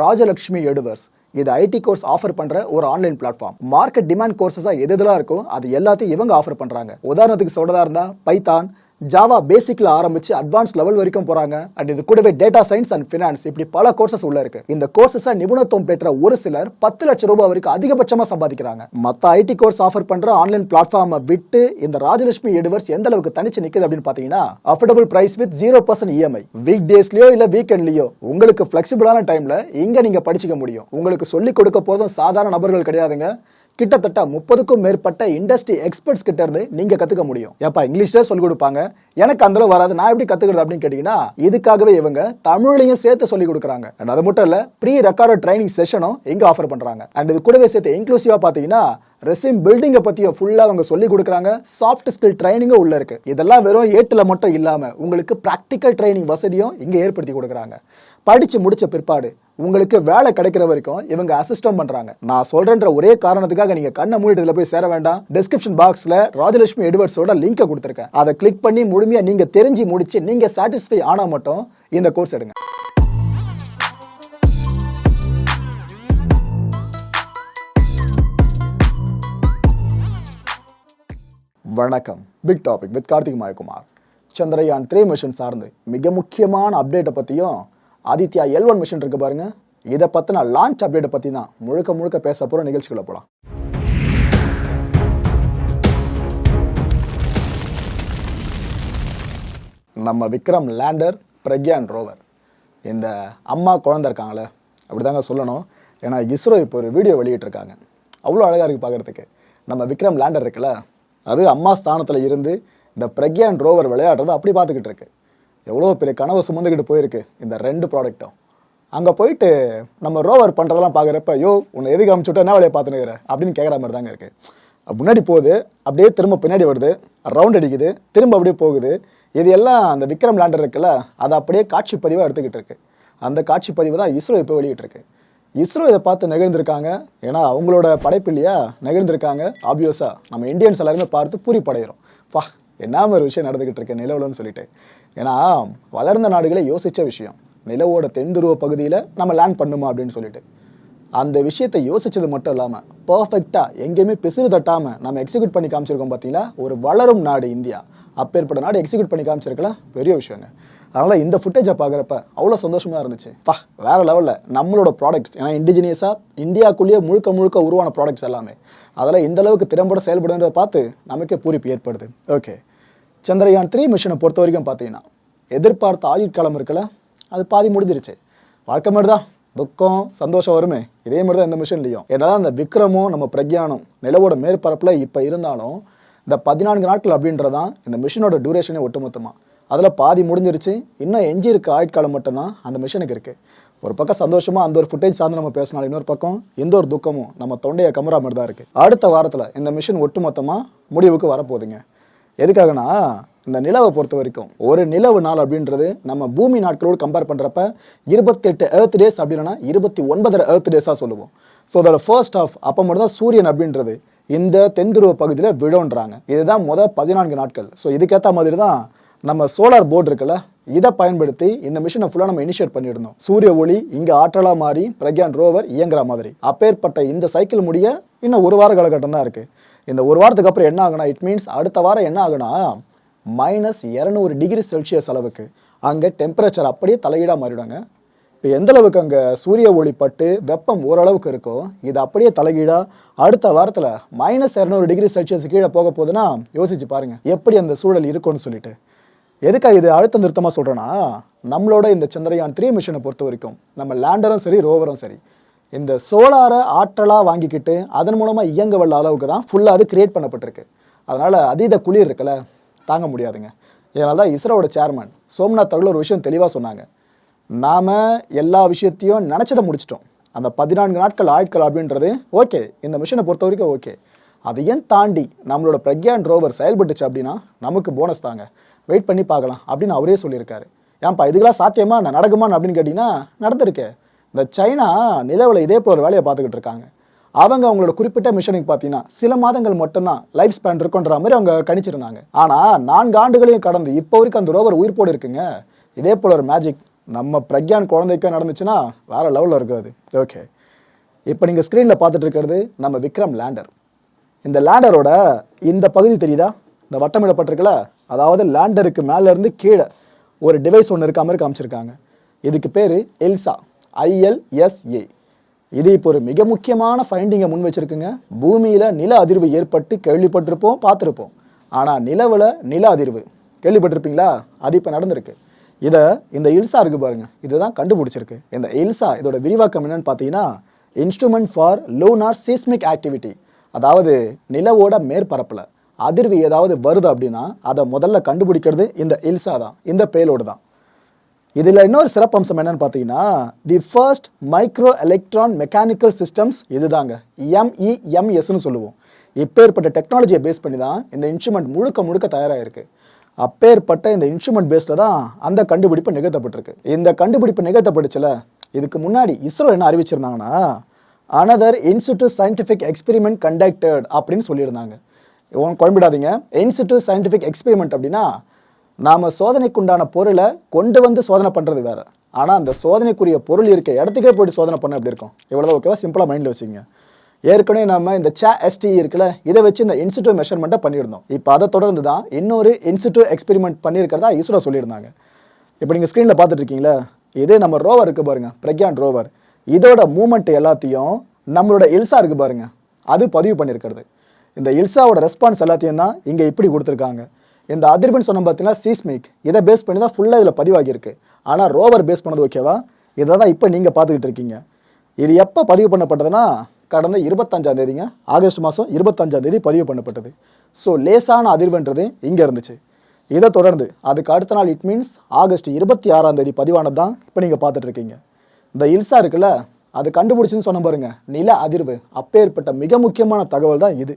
ராஜலட்சுமி எடுவர்ஸ். இது ID course offer பண்ற ஒரு ஆன்லைன் பிளாட்ஃபார்ம். மார்க்கெட் டிமாண்ட் கோர்சஸா எதெல்லாம் இருக்கோ அது எல்லாத்தையும் இவங்க ஆஃபர் பண்றாங்க. உதாரணத்துக்கு சொல்றதா இருந்தா பைத்தான், ஜாவா பேசிக்ல ஆரம்பிச்சு அட்வான்ஸ் லெவல் வரைக்கும் போறாங்க. அண்ட் இது கூடவே டேட்டா சயின்ஸ் அண்ட் ஃபினான்ஸ், இப்படி பல கோர்சஸ் உள்ள இருக்கு. இந்த கோர்சஸ்ல நிபுணத்துவம் பெற்ற ஒரு சிலர் 10 லட்சம் ரூபாய் வரைக்கும் அதிகபட்சமா சம்பாதிக்கிறாங்க. மத்த ஐடி கோர்ஸ் ஆஃபர் பண்ற ஆன்லைன் பிளாட்ஃபார்மை விட்டு இந்த ராஜலட்சுமி எடுவர்ஸ் எந்த அளவுக்கு தனிச்சு நிக்குது அப்படின்னு பாத்தீங்கன்னா, affordable price with 0% EMI. Week டேஸ்லயோ இல்ல வீக்கெண்ட்லயோ உங்களுக்கு பிளெக்சிபிளான டைம்ல இங்க நீங்க படிச்சுக்க முடியும். உங்களுக்கு சொல்லிக் கொடுக்க போதும் சாதாரண நபர்கள் கிடையாதுங்க. கிட்டத்தட்ட 30க்கும் மேற்பட்ட இண்டஸ்ட்ரி எக்ஸ்பர்ட்ஸ் கிட்ட இருந்து நீங்க கத்துக்க முடியும். ஏப்பா இங்கிலீஷ்ல சொல்லிக் கொடுப்பாங்க, எனக்கு அந்த அளவு வராது, நான் எப்படி கத்துக்கிறது அப்படின்னு கேட்டீங்கன்னா, இதுக்காகவே இவங்க தமிழ்லையும் சேர்த்து சொல்லிக் கொடுக்குறாங்க. அண்ட் அது மட்டும் இல்ல, ப்ரீ ரெக்கார்டட் ட்ரைனிங் செஷனும் இங்க ஆஃபர் பண்றாங்க. அண்ட் இது கூடவே சேர்த்து இன்க்ளூசிவா பாத்தீங்கன்னா ரெஸ்யூம் பில்டிங்கை பத்தியும் ஃபுல்லா அவங்க சொல்லி கொடுக்குறாங்க. சாஃப்ட் ஸ்கில் ட்ரைனிங்கும் உள்ள இருக்கு. இதெல்லாம் வெறும் ஏட்டுல மட்டும் இல்லாம உங்களுக்கு பிராக்டிக்கல் ட்ரைனிங் வசதியும் இங்க ஏற்படுத்தி கொடுக்குறாங்க. படிச்சு முடிச்ச பிற்பாடு உங்களுக்கு வேலை கிடைக்கிற வரைக்கும் இவங்க அசிஸ்டம் பண்றாங்க. நான் சொல்றேன்ற ஒரே காரணத்துக்காக நீங்க கண்ணை மூடிட்டு இதுல போய் சேர வேண்டாம். டிஸ்கிரிப்ஷன் பாக்ஸ்ல ராஜலட்சுமி எடுவர்ஸோட லிங்கை கொடுத்திருக்கேன். அதை கிளிக் பண்ணி முழுமையா நீங்க தெரிஞ்சு முடிச்சு நீங்க சாட்டிஸ்ஃபை ஆனா மட்டும் இந்த கோர்ஸ் எடுங்க. வணக்கம். Big topic with Karthik Mayakumar. Chandrayaan 3 mission சார்ந்து மிக முக்கியமான அப்டேட்டை பற்றியும், ஆதித்யா L1 மிஷன் இருக்கு பாருங்க, இதை பற்றின லான்ச் அப்டேட்டை பற்றி தான் முழுக்க முழுக்க பேச போகிற நிகழ்ச்சிக்குள்ள போகலாம். நம்ம விக்ரம் லேண்டர், பிரக்யான் ரோவர், இந்த அம்மா குழந்தை இருக்காங்களே அப்படி தாங்க சொல்லணும். ஏன்னா இஸ்ரோ இப்போ ஒரு வீடியோ வெளியிட்டிருக்காங்க. அவ்வளோ அழகாக இருக்குது பார்க்குறதுக்கு. நம்ம விக்ரம் லேண்டர் இருக்குல்ல, அது அம்மா ஸ்தானத்தில் இருந்து இந்த பிரக்யான் ரோவர் விளையாடுறதை அப்படி பார்த்துக்கிட்டு இருக்கு. எவ்வளோ பெரிய கனவு சுமந்துக்கிட்டு போயிருக்கு இந்த 2 ப்ராடக்ட்டும். அங்கே போயிட்டு நம்ம ரோவர் பண்ணுறதெல்லாம் பார்க்குறப்ப, யோ உன்னை எதுக்கு அமுச்சுட்டா என்ன வேலையை பார்த்துனுக்கிற அப்படின்னு கேட்குற மாதிரி தாங்க இருக்குது. முன்னாடி போகுது, அப்படியே திரும்ப பின்னாடி வருது, ரவுண்ட் அடிக்குது, திரும்ப அப்படியே போகுது. இது எல்லாம் அந்த விக்ரம் லேண்டர் இருக்குல்ல, அதை அப்படியே காட்சி பதிவாக எடுத்துக்கிட்டு இருக்கு. அந்த காட்சி பதிவு தான் இஸ்ரோ இப்போ வெளியிட்டிருக்கு. இஸ்ரோ இதை பார்த்து நெகிழ்ந்திருக்காங்க. ஏன்னா அவங்களோட படைப்பு இல்லையா, நெகிழ்ந்திருக்காங்க. ஆப்வியஸாக நம்ம இந்தியன்ஸ் எல்லாருமே பார்த்து பூரிப்படைகிறோம். வா என்ன ஒரு விஷயம் நடந்துக்கிட்டு இருக்கு நிலவுலன்னு சொல்லிட்டு. ஏன்னா வளர்ந்த நாடுகளே யோசித்த விஷயம், நிலவோட தென்துருவ பகுதியில் நம்ம லேண்ட் பண்ணுமா அப்படின்னு சொல்லிட்டு. அந்த விஷயத்தை யோசித்தது மட்டும் இல்லாமல் பர்ஃபெக்டாக எங்கேயுமே பிசுறு தட்டாமல் நம்ம எக்ஸிக்யூட் பண்ணி காமிச்சிருக்கோம். பார்த்தீங்களா, ஒரு வளரும் நாடு இந்தியா, அப்பேற்பட்ட நாடு எக்ஸிக்யூட் பண்ணி காமிச்சிருக்கலாம், பெரிய விஷயங்க. அதனால் இந்த ஃபுட்டேஜை பார்க்குறப்ப அவ்வளோ சந்தோஷமாக இருந்துச்சு. வேறு லெவலில் நம்மளோட ப்ராடக்ட்ஸ், ஏன்னா இண்டிஜினியஸாக இந்தியாவுக்குள்ளேயே முழுக்க முழுக்க உருவான ப்ராடக்ட்ஸ் எல்லாமே அதில் இந்த அளவுக்கு திறம்பட செயல்படுன்றதை பார்த்து நமக்கே பூரிப்பு ஏற்படுது. ஓகே, சந்திரயான் 3 மிஷனை பொறுத்த வரைக்கும் பார்த்தீங்கன்னா, எதிர்பார்த்த ஆயுட்காலம் இருக்குல்ல, அது பாதி முடிஞ்சிருச்சு. வாழ்க்கை மாதிரி தான், துக்கம் சந்தோஷம் வருமே, இதே மாதிரி தான் இந்த மிஷன்லையும். ஏன்னா அந்த விக்ரமும் நம்ம பிரக்யானும் நிலவோட மேற்பரப்பில் இப்போ இருந்தாலும் இந்த 14 நாட்கள் அப்படின்றதான் இந்த மிஷனோட டியூரேஷனே ஒட்டுமொத்தமாக. அதில் பாதி முடிஞ்சிருச்சு, இன்னும் எஞ்சி இருக்க ஆயுட்காலம் மட்டும்தான் அந்த மிஷனுக்கு இருக்குது. ஒரு பக்கம் சந்தோஷமாக அந்த ஒரு ஃபுட்டேஜ் சார்ந்து நம்ம பேசினாலும், இன்னொரு பக்கம் எந்த ஒரு துக்கமும் நம்ம தொண்டையை கமரா மாதிரி தான் இருக்குது. அடுத்த வாரத்தில் இந்த மிஷன் ஒட்டுமொத்தமாக முடிவுக்கு வரப்போகுதுங்க. எதுக்காகனா, இந்த நிலவை பொறுத்த வரைக்கும் ஒரு நிலவு நாள் அப்படின்றது நம்ம பூமி நாட்களோடு கம்பேர் பண்ணுறப்ப 28 எர்த் டேஸ் அப்படின்னா 29 எர்த் டேஸாக சொல்லுவோம். ஸோ அதோட ஃபர்ஸ்ட் ஆஃப் அப்போ மட்டும் தான் சூரியன் அப்படின்றது இந்த தென்துருவ பகுதியில் விடோன்றாங்க. இதுதான் முதல் 14 நாட்கள். ஸோ இதுக்கேற்ற மாதிரி தான் நம்ம சோலார் போர்டு இருக்குல்ல, இதை பயன்படுத்தி இந்த மிஷனை ஃபுல்லாக நம்ம இனிஷியேட் பண்ணியிருந்தோம். சூரிய ஒளி இங்கே ஆற்றலாக மாறி பிரக்யான் ரோவர் இயங்குற மாதிரி. அப்பேற்பட்ட இந்த சைக்கிள் முடிய இன்னும் ஒரு வார காலகட்டம் தான் இருக்குது. இந்த ஒரு வாரத்துக்கு அப்புறம் என்ன ஆகுனா, இட் மீன்ஸ் அடுத்த வாரம் என்ன ஆகுனா -200 டிகிரி செல்சியஸ் அளவுக்கு அங்கே டெம்பரேச்சர் அப்படியே தலையீடாக மாறிடுவாங்க. இப்போ எந்த அளவுக்கு அங்கே சூரிய ஒளி பட்டு வெப்பம் ஓரளவுக்கு இருக்கோ, இது அப்படியே தலைகீடாக அடுத்த வாரத்தில் -200 டிகிரி செல்சியஸ் கீழே போக போகுதுன்னா யோசிச்சு பாருங்கள் எப்படி அந்த சூழல் இருக்கும்னு சொல்லிட்டு. எதுக்காக இது அழுத்த நிறுத்தமாக சொல்கிறேன்னா, நம்மளோட இந்த சந்திரயான் 3 மிஷனை பொறுத்த வரைக்கும் நம்ம லேண்டரும் சரி ரோவரும் சரி இந்த சோலாரை ஆற்றலாக வாங்கிக்கிட்டு அதன் மூலமாக இயங்க வல்ல அளவுக்கு தான் ஃபுல்லாக அது கிரியேட் பண்ணப்பட்டிருக்கு. அதனால் அதீத குளிர் இருக்குல்ல, தாங்க முடியாதுங்க. இதனால தான் இஸ்ரோவோட சேர்மன் சோம்நாத் அவர்கள் ஒரு விஷயம் தெளிவாக சொன்னாங்க. நாம் எல்லா விஷயத்தையும் நினச்சதை முடிச்சிட்டோம். அந்த 14 நாட்கள் ஆட்கள் அப்படின்றது ஓகே, இந்த மிஷனை பொறுத்த வரைக்கும் ஓகே. அதையும் தாண்டி நம்மளோட பிரக்யான் ரோவர் செயல்பட்டுச்சு அப்படின்னா நமக்கு போனஸ் தாங்க, வெயிட் பண்ணி பார்க்கலாம் அப்படின்னு அவரே சொல்லியிருக்காரு. ஏன்ப்பா இதுக்கெல்லாம் சாத்தியமா, நான் நடக்குமான்னு அப்படின்னு கேட்டிங்கன்னா நடந்திருக்கு. இந்த சைனா நிலவில் இதே போல் ஒரு வேலையை பார்த்துக்கிட்டு இருக்காங்க. அவங்க அவங்களோட குறிப்பிட்ட மிஷனுக்கு பார்த்தீங்கன்னா சில மாதங்கள் மட்டும்தான் லைஃப் ஸ்பேன் இருக்குன்ற மாதிரி அவங்க கணிச்சிருந்தாங்க. ஆனால் 4 ஆண்டுகளையும் கடந்து இப்போ வரைக்கும் அந்த ரோவர் உயிர்ப்போடு இருக்குங்க. இதே போல் ஒரு மேஜிக் நம்ம பிரக்யான் குழந்தைக்கு நடந்துச்சுன்னா வேறு லெவலில் இருக்காது. ஓகே, இப்போ நீங்கள் ஸ்க்ரீனில் பார்த்துட்டு இருக்கிறது நம்ம விக்ரம் லேண்டர். இந்த லேண்டரோட இந்த பகுதி தெரியுதா, இந்த வட்டமிடப்பட்டிருக்குல்ல, அதாவது லேண்டருக்கு மேலேருந்து கீழே ஒரு டிவைஸ் ஒன்று இருக்க மாதிரி காமிச்சிருக்காங்க. இதுக்கு பேர் எல்சா, ILSA. இது இப்போ ஒரு மிக முக்கியமான ஃபைண்டிங்கை முன் வச்சுருக்குங்க. பூமியில் நில அதிர்வு ஏற்பட்டு கேள்விப்பட்டிருப்போம், பார்த்துருப்போம். ஆனால் நிலவில் நில அதிர்வு கேள்விப்பட்டிருப்பீங்களா? அது இப்போ நடந்திருக்கு. இந்த இல்சா இருக்குது பாருங்கள், இதுதான் கண்டுபிடிச்சிருக்கு. இந்த இல்சா இதோட விரிவாக்கம் என்னன்னு பார்த்தீங்கன்னா, instrument for lunar seismic activity. அதாவது நிலவோட மேற்பரப்பில் அதிர்வு ஏதாவது வருது அப்படின்னா அதை முதல்ல கண்டுபிடிக்கிறது இந்த இல்சா தான், இந்த பேலோடு தான். இதில் இன்னொரு சிறப்பம்சம் என்னன்னு பார்த்தீங்கன்னா, the first micro electron mechanical systems இதுதாங்க, MEMSன்னு சொல்லுவோம். இப்பேற்பட்ட டெக்னாலஜியை பேஸ் பண்ணி தான் இந்த இன்ஸ்ட்ருமெண்ட் முழுக்க தயாராகிருக்கு. அப்பேற்பட்ட இந்த இன்ஸ்ட்ருமெண்ட் பேஸில் தான் அந்த கண்டுபிடிப்பு நிகழ்த்தப்பட்டிருக்கு. இந்த கண்டுபிடிப்பு நிகழ்த்தப்பட்டுச்சுல, இதுக்கு முன்னாடி இஸ்ரோ என்ன அறிவிச்சிருந்தாங்கன்னா, another institute scientific experiment conducted அப்படின்னு சொல்லியிருந்தாங்க. குழம்பிடாதீங்க, இன்ஸ்டிடியூட் சயின்டிஃபிக் எக்ஸ்பெரிமெண்ட் அப்படின்னா நாம் சோதனைக்குண்டான பொருளை கொண்டு வந்து சோதனை பண்ணுறது வேறு. ஆனால் அந்த சோதனைக்குரிய பொருள் இருக்க இடத்துக்கே போய்ட்டு சோதனை பண்ண எப்படி இருக்கும்? இவ்வளோதான். ஓகேவா? சிம்பிளாக மைண்டில் வச்சுங்க. ஏற்கனவே நம்ம இந்த ST இருக்குல்ல, இதை வச்சு இந்த இன்ஸ்டிடியூட் மெஷர்மெண்ட்டை பண்ணியிருந்தோம். இப்போ அதை தொடர்ந்து தான் இன்னொரு இன்ஸ்டிடியூட் எக்ஸ்பெரிமெண்ட் பண்ணியிருக்கிறதா இஸ்ரோ சொல்லியிருந்தாங்க. இப்போ நீங்கள் ஸ்க்ரீனில் பார்த்துட்டு இருக்கீங்களா, இதே நம்ம ரோவர் இருக்குது பாருங்கள், பிரக்யான் ரோவர். இதோட மூமெண்ட் எல்லாத்தையும் நம்மளோட இல்சா இருக்குது பாருங்கள், அது பதிவு பண்ணியிருக்கிறது. இந்த இல்சாவோட ரெஸ்பான்ஸ் எல்லாத்தையும் தான் இங்கே இப்படி கொடுத்துருக்காங்க. இந்த அதிர்வுன்னு சொன்ன பார்த்தீங்கன்னா சீஸ்மிக், இதை பேஸ் பண்ணி தான் ஃபுல்லாக இதில் பதிவாகியிருக்கு. ஆனால் ரோவர் பேஸ் பண்ணது ஓகேவா, இதை தான் இப்போ நீங்கள் பார்த்துக்கிட்டு இருக்கீங்க. இது எப்போ பதிவு பண்ணப்பட்டதுன்னா, கடந்த 25ஆம் தேதிங்க, ஆகஸ்ட் மாதம் 25ஆம் தேதி பதிவு பண்ணப்பட்டது. ஸோ லேசான அதிர்வுன்றது இங்கே இருந்துச்சு. இதை தொடர்ந்து அதுக்கு அடுத்த நாள், இட் மீன்ஸ் ஆகஸ்ட் 26ஆம் தேதி பதிவானது தான் இப்போ நீங்கள் பார்த்துட்ருக்கீங்க. இந்த இல்சா இருக்குல்ல, அது கண்டுபிடிச்சுன்னு சொன்ன பாருங்க, நில அதிர்வு. அப்பேற்பட்ட மிக முக்கியமான தகவல் தான் இது.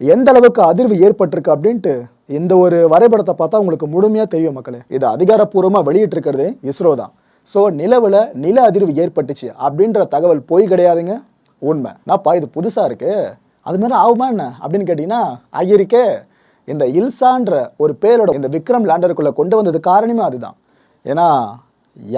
எந்த அளவுக்கு அதிர்வு ஏற்பட்டிருக்கு அப்படின்ட்டு இந்த ஒரு வரைபடத்தை பார்த்தா உங்களுக்கு முழுமையாக தெரியும் மக்களே. இது அதிகாரப்பூர்வமாக வெளியிட்டிருக்கிறது இஸ்ரோ தான். ஸோ நிலவில் நில அதிர்வு ஏற்பட்டுச்சு அப்படின்ற தகவல் பொய் கிடையாதுங்க, உண்மை. நான்ப்பா இது புதுசாக இருக்குது, அது மாதிரி ஆகுமா என்ன அப்படின்னு கேட்டிங்கன்னா, ஆகியிருக்கே. இந்த இல்சான்ற ஒரு பேரோட இந்த விக்ரம் லேண்டருக்குள்ளே கொண்டு வந்தது காரணமே அதுதான். ஏன்னா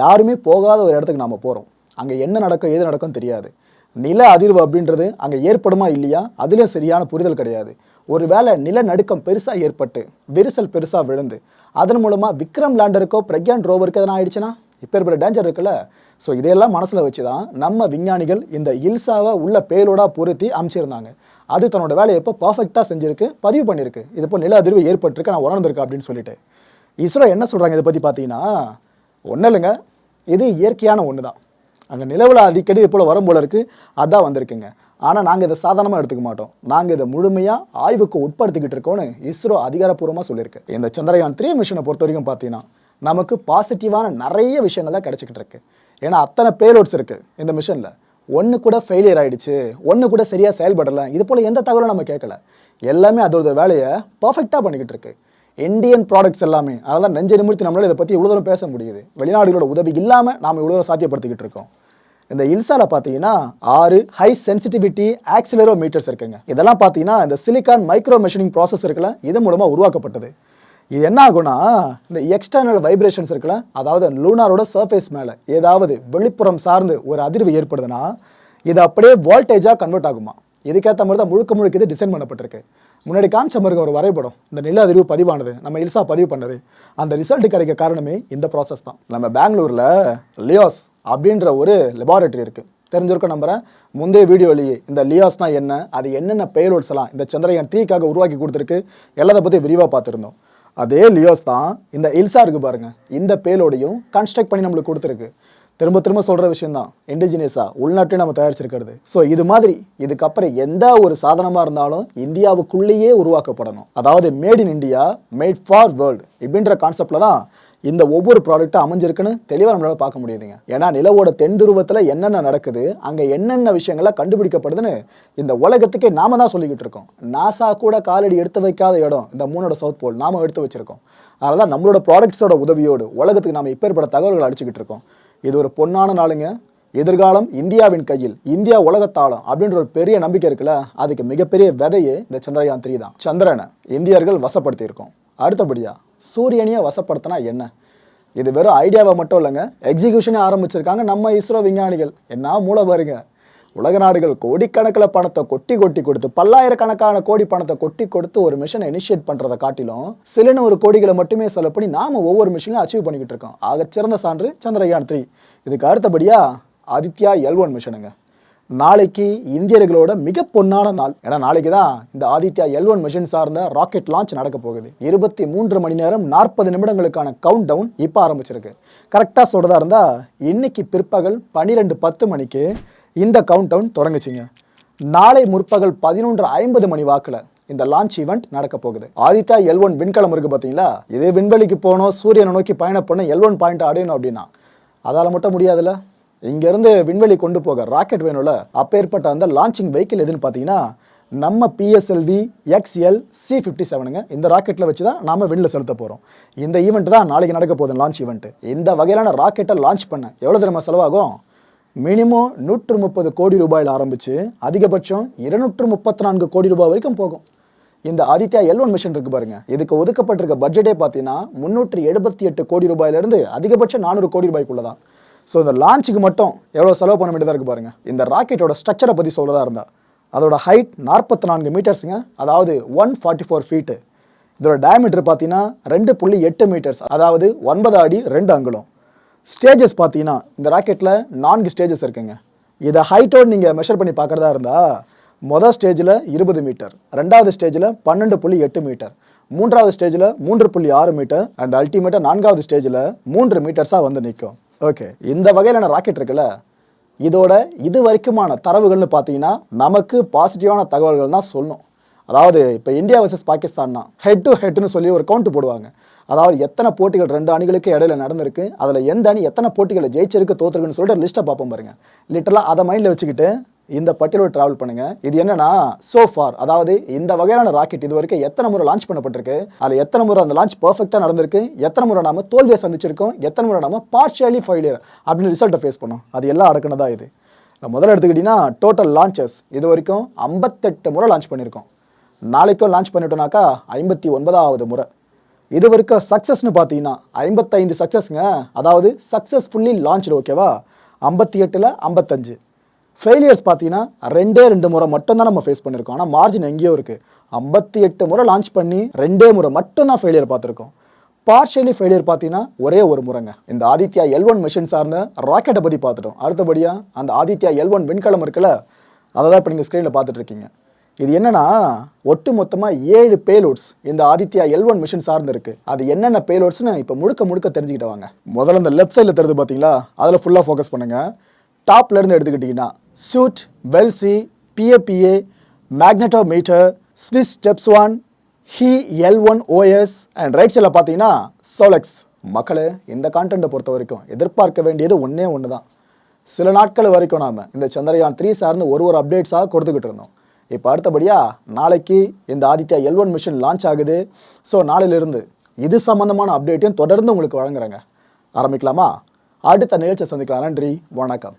யாருமே போகாத ஒரு இடத்துக்கு நாம் போகிறோம், அங்கே என்ன நடக்கும் ஏது நடக்கும் தெரியாது. நில அதிர்வு அப்படின்றது அங்கே ஏற்படுமா இல்லையா, அதுலேயும் சரியான புரிதல் கிடையாது. ஒருவேளை நிலநடுக்கம் பெருசாக ஏற்பட்டு விரிசல் பெருசாக விழுந்து அதன் மூலமாக விக்ரம் லேண்டருக்கோ பிரக்யான் ரோவருக்கு எதனா ஆயிடுச்சுன்னா இப்போ இருக்கிற டேஞ்சர் இருக்குல்ல. ஸோ இதையெல்லாம் மனசில் வச்சு தான் நம்ம விஞ்ஞானிகள் இந்த இல்சாவை உள்ள பேலோடாக பொருத்தி அமைச்சிருந்தாங்க. அது தன்னோட வேலையை இப்போ பர்ஃபெக்டாக செஞ்சுருக்கு, பதிவு பண்ணியிருக்கு. இது இப்போ நில அதிர்வு ஏற்பட்டிருக்கு, நான் உணர்ந்திருக்கேன் அப்படின்னு சொல்லிட்டு. இஸ்ரோ என்ன சொல்கிறாங்க இதை பற்றி பார்த்தீங்கன்னா, ஒன்றும் இல்லைங்க, இது இயற்கையான ஒன்று தான். அங்கே நிலவில் அடிக்கடி இது போல் வரும் போல இருக்குது, அதான் வந்திருக்குங்க. ஆனால் நாங்கள் இதை சாதாரணமாக எடுத்துக்க மாட்டோம், நாங்கள் இதை முழுமையாக ஆய்வுக்கு உட்படுத்திக்கிட்டு இருக்கோன்னு இஸ்ரோ அதிகாரப்பூர்வமாக சொல்லியிருக்கு. இந்த சந்திரயான் 3 மிஷனை பொறுத்த வரைக்கும் பார்த்தீங்கன்னா நமக்கு பாசிட்டிவான நிறைய விஷயங்கள் தான் கிடச்சிக்கிட்டு இருக்கு. ஏன்னா அத்தனை பேலோட்ஸ் இருக்குது இந்த மிஷனில். ஒன்று கூட ஃபெயிலியர் ஆகிடுச்சு, ஒன்று கூட சரியாக செயல்படலை, இது போல் எந்த தகவலும் நம்ம கேட்கல. எல்லாமே அதோட வேலையை பர்ஃபெக்டாக பண்ணிக்கிட்டு இருக்கு. இந்தியன் ப்ராடக்ட்ஸ் எல்லாமே. அதனால் நெஞ்சை நிமிர்த்தி நம்மளால் இதை பற்றி இவ்வளோ தூரம் பேச முடியுது. வெளிநாடுகளோட உதவி இல்லாமல் நாம் இவ்வளோ தூரம் சாத்தியப்படுத்திக்கிட்டு இருக்கோம். இந்த இல்சாவில் பார்த்தீங்கன்னா 6 ஹை சென்சிட்டிவிட்டி ஆக்சிலரோமீட்டர்ஸ் இருக்குங்க. இதெல்லாம் பார்த்தீங்கன்னா இந்த சிலிக்கான் மைக்ரோ மெஷினிங் ப்ராசஸ் இருக்குல்ல, இது மூலமாக உருவாக்கப்பட்டது. இது என்ன ஆகும்னா, இந்த எக்ஸ்டர்னல் வைப்ரேஷன்ஸ் இருக்குல்ல, அதாவது லூனாரோட சர்ஃபேஸ் மேலே ஏதாவது வெளிப்புறம் சார்ந்து ஒரு அதிர்வு ஏற்படுதுன்னா இது அப்படியே வோல்டேஜாக கன்வெர்ட் ஆகுமா. இதுக்கேற்ற மாதிரி தான் முழுக்க இது டிசைன் பண்ணப்பட்டிருக்கு. முன்னாடி காமிச்ச மாதிரி ஒரு வரைபடம், இந்த நில அதிர்வு பதிவானது, நம்ம இல்சா பதிவு பண்ணது, அந்த ரிசல்ட் கிடைக்க காரணமே இந்த ப்ராசஸ் தான். நம்ம பெங்களூரில் லியோஸ் அப்படின்ற ஒரு லெபார்ட்டரி இருக்குது, தெரிஞ்சிருக்க நம்புகிறேன். முந்தைய வீடியோலேயே இந்த லியாஸ்னால் என்ன, அது என்னென்ன பேலோட்ஸ் எல்லாம் இந்த சந்திரயான் 3க்காக உருவாக்கி கொடுத்துருக்கு எல்லாத்தை பற்றி விரிவாக பார்த்துருந்தோம். அதே லியோஸ் தான் இந்த இல்சா இருக்குது பாருங்கள், இந்த பேலோடையும் கன்ஸ்ட்ரக்ட் பண்ணி நம்மளுக்கு கொடுத்துருக்கு. திரும்ப சொல்கிற விஷயம் தான், இண்டிஜினியஸாக உள்நாட்டில் நம்ம தயாரிச்சிருக்கிறது. ஸோ இது மாதிரி இதுக்கப்புறம் எந்த ஒரு சாதனமாக இருந்தாலும் இந்தியாவுக்குள்ளேயே உருவாக்கப்படணும். அதாவது made in India, made for world இப்படின்ற கான்செப்டில் தான் இந்த ஒவ்வொரு ப்ராடக்ட்டும் அமைஞ்சிருக்குன்னு தெளிவாக நம்மளால் பார்க்க முடியுதுங்க. ஏன்னா நிலவோட தென் துருவத்தில் என்னென்ன நடக்குது, அங்கே என்னென்ன விஷயங்கள்லாம் கண்டுபிடிக்கப்படுதுன்னு இந்த உலகத்துக்கே நாம தான் சொல்லிக்கிட்டு இருக்கோம். நாசா கூட காலடி எடுத்து வைக்காத இடம் இந்த மூணோட சவுத் போல் நாம எடுத்து வச்சிருக்கோம். அதனால தான் நம்மளோட ப்ராடக்ட்ஸோட உதவியோடு உலகத்துக்கு நாம் இப்பேற்பட்ட தகவல்களை அடிச்சுக்கிட்டு இருக்கோம். இது ஒரு பொன்னான நாளுங்க. எதிர்காலம் இந்தியாவின் கையில், இந்தியா உலகத்தாளம் அப்படின்ற ஒரு பெரிய நம்பிக்கை இருக்குல்ல, அதுக்கு மிகப்பெரிய விதையே இந்த சந்திரயான் 3 தான். சந்திரனை இந்தியர்கள் வசப்படுத்தி இருக்கோம். அடுத்தபடியாக சூரியனையை வசப்படுத்தினா என்ன, இது வெறும் ஐடியாவை மட்டும் இல்லைங்க, எக்ஸிக்யூஷனே ஆரம்பிச்சிருக்காங்க நம்ம இஸ்ரோ விஞ்ஞானிகள். என்ன மூளை பாருங்க. உலக நாடுகள் கோடிக்கணக்கில் பணத்தை கொட்டி கொட்டி கொடுத்து, பல்லாயிரக்கணக்கான கோடி பணத்தை கொட்டி கொடுத்து ஒரு மிஷனை இனிஷியேட் பண்ணுறதை காட்டிலும் சில ஒரு கோடிகளை மட்டுமே செலவு பண்ணி நாம ஒவ்வொரு மிஷனையும் அச்சீவ் பண்ணிக்கிட்டு இருக்கோம். ஆகச்சிறந்த சான்று சந்திரயான் 3. இதுக்கு அடுத்தபடியா ஆதித்யா L1 மிஷனுங்க. நாளைக்கு இந்தியர்களோட மிக பொன்னான நாள். ஏன்னா நாளைக்கு தான் இந்த ஆதித்யா L1 மிஷன் சார்ந்த ராக்கெட் லான்ச் நடக்க போகுது. 23 மணி நேரம் 40 நிமிடங்களுக்கான கவுண்ட் டவுன் இப்போ ஆரம்பிச்சிருக்கு. கரெக்டாக சொல்றதா இருந்தா இன்னைக்கு பிற்பகல் 12:10 மணிக்கு இந்த கவுண்ட் டவுன் தொடங்குச்சிங்க. நாளை முற்பகல் 11:50 மணி வாக்கில் இந்த லான்ச் ஈவெண்ட் நடக்க போகுது. ஆதித்யா L1 விண்கலம் இருக்கு பார்த்தீங்களா, இதே விண்வெளிக்கு போனோம், சூரியனை நோக்கி பயணம் பண்ண L1 பாயிண்ட் அடையணும் அப்படின்னா அதால் மட்டும் முடியாதுல்ல. இங்கேருந்து விண்வெளி கொண்டு போக ராக்கெட் வேணும்ல. அப்பேற்பட்ட அந்த லான்ச்சிங் வெஹிக்கிள் எதுன்னு பார்த்தீங்கன்னா நம்ம PSLV XL C-57ங்க. இந்த ராக்கெட்டில் வச்சு தான் நாம் விண்ணில் செலுத்த போகிறோம். இந்த ஈவெண்ட் தான் நாளைக்கு நடக்க போகுது, லான்ச் ஈவெண்ட்டு. இந்த வகையிலான ராக்கெட்டை லான்ச் பண்ண எவ்வளோ தெரியுமா செலவாகும்? மினிமம் 130 கோடி ரூபாயில் ஆரம்பித்து அதிகபட்சம் 234 கோடி ரூபாய் வரைக்கும் போகும். இந்த ஆதித்யா L1 மிஷன் இருக்கு பாருங்க, இதுக்கு ஒதுக்கப்பட்டிருக்க பட்ஜெட்டே பார்த்தீங்கன்னா 378 கோடி ரூபாயிலிருந்து அதிகபட்சம் 400 கோடி ரூபாய்க்குள்ள தான். ஸோ இந்த லான்ச்சுக்கு மட்டும் எவ்வளோ செலவு பண்ண வேண்டியதாக இருக்குது பாருங்கள். இந்த ராக்கெட்டோட ஸ்ட்ரக்சரை பற்றி சொல்கிறதா இருந்தால் அதோட ஹைட் 44 மீட்டர்ஸுங்க, அதாவது 144 ஃபீட்டு. இதோட டயமீட்டர் பார்த்தீங்கன்னா 2.8 மீட்டர்ஸ், அதாவது 9 அடி 2 அங்குலம். ஸ்டேஜஸ் பார்த்தீங்கன்னா இந்த ராக்கெட்டில் 4 ஸ்டேஜஸ் இருக்குங்க. இதை ஹைட்டோடு நீங்கள் மெஷர் பண்ணி பார்க்குறதா இருந்தால் மொதல் ஸ்டேஜில் 20 மீட்டர், ரெண்டாவது ஸ்டேஜில் 12.8 மீட்டர், மூன்றாவது ஸ்டேஜில் 3.6 மீட்டர் அண்ட் அல்டிமேட்டாக 4வது ஸ்டேஜில் 3 மீட்டர்ஸாக வந்து நிற்கும். ஓகே, இந்த வகையிலான ராக்கெட் இருக்குல்ல, இதோட இது வரைக்குமான தரவுகள்னு பார்த்தீங்கன்னா நமக்கு பாசிட்டிவான தகவல்கள் தான் சொல்லணும். அதாவது இப்போ இந்தியா வர்சஸ் பாகிஸ்தான்னா ஹெட் டு ஹெட்னு சொல்லி ஒரு கவுண்ட் போடுவாங்க. அதாவது எத்தனை போட்டிகள் 2 அணிகளுக்கு இடையில நடந்திருக்கு, அதில் எந்த அணி எத்தனை போட்டிகளை ஜெயிச்சிருக்கு தோற்றுருக்குன்னு சொல்லிட்டு லிஸ்ட்டை பார்ப்போம் பாருங்க. லிட்டரலாக அதை மைண்டில் வச்சுக்கிட்டு இந்த பட்டியலோடு ட்ராவல் பண்ணுங்க. இது என்னன்னா சோஃபார், அதாவது இந்த வகையான ராக்கெட் இது வரைக்கும் எத்தனை முறை லான்ச் பண்ணப்பட்டிருக்கு, அதில் எத்தனை முறை அந்த லான்ச் பர்ஃபெக்டாக நடந்திருக்கு, எத்தனை முறை நாம தோல்வியை சந்திச்சிருக்கோம், எத்தனை முறை நாம பார்ஷியலி ஃபெயிலியர் அப்படின்னு ரிசல்ட்டை ஃபேஸ் பண்ணோம். அது எல்லாம் அடக்குனதா இது. முதல்ல எடுத்துக்கிட்டிங்கன்னா டோட்டல் லான்ச்சஸ் இது வரைக்கும் 58 முறை லான்ச் பண்ணியிருக்கோம். நாளைக்கும் லான்ச் பண்ணிட்டோம்னாக்கா 59வது முறை. இது வரைக்கும் சக்ஸஸ்னு பார்த்தீங்கன்னா 55 சக்ஸஸ்ங்க, அதாவது சக்ஸஸ்ஃபுல்லி லான்ச். ஓகேவா, 58ல் 55. ஃபெயிலியர்ஸ் பார்த்தீங்கன்னா 2 முறை மட்டும்தான் நம்ம ஃபேஸ் பண்ணியிருக்கோம். ஆனால் மார்ஜின் எங்கேயோ இருக்குது. 58 முறை லான்ச் பண்ணி 2 முறை மட்டும்தான் ஃபெயிலியர் பார்த்துருக்கோம். பார்ஷியலி ஃபெயிலியர் பார்த்தீங்கன்னா ஒரே ஒரு முறைங்க. இந்த ஆதித்யா L1 மிஷன் சார்ந்த ராக்கெட்டை பற்றி பார்த்துட்டோம். அடுத்தபடியாக அந்த ஆதித்யா L1 விண்கலம் இருக்குல்ல, அதை தான் இப்போ நீங்கள் ஸ்க்ரீனில் பார்த்துட்டு இருக்கீங்க. இது என்னன்னா ஒட்டு மொத்தமாக 7 பேலோட்ஸ் இந்த ஆதித்யா L1 மிஷன் சார்ந்து இருக்குது. அது என்னென்ன பேலோட்ஸ்னு இப்போ முழுக்க தெரிஞ்சுக்கிட்டு வாங்க. முதல்ல இந்த லெஃப்ட் சைடில் தெரியுது பார்த்தீங்களா, அதில் ஃபுல்லாக ஃபோக்கஸ் பண்ணுங்கள். டாப்லேருந்து எடுத்துக்கிட்டிங்கன்னா சூட், பெல்சி, PAPA, மேக்னட்டோமீட்டர், ஸ்விஸ் ஸ்டெப்ஸ் 1, ஹி L1 OS அண்ட் ரைட் சைடில் பார்த்தீங்கன்னா சோலெக்ஸ். மக்களே, இந்த கான்டென்ட்டை பொறுத்த வரைக்கும் எதிர்பார்க்க வேண்டியது ஒன்றே ஒன்று தான். சில நாட்கள் வரைக்கும் நாம் இந்த சந்திரயான் 3 சார்ந்து ஒரு அப்டேட்ஸாக கொடுத்துக்கிட்டு இருந்தோம். இப்போ அடுத்தபடியாக நாளைக்கு இந்த ஆதித்யா L1 மிஷன் லான்ச் ஆகுது. ஸோ நாளையிலிருந்து இது சம்மந்தமான அப்டேட்டையும் தொடர்ந்து உங்களுக்கு வழங்குறேங்க. ஆரம்பிக்கலாமா? அடுத்த நிகழ்ச்சியை சந்திக்கலாம். நன்றி, வணக்கம்.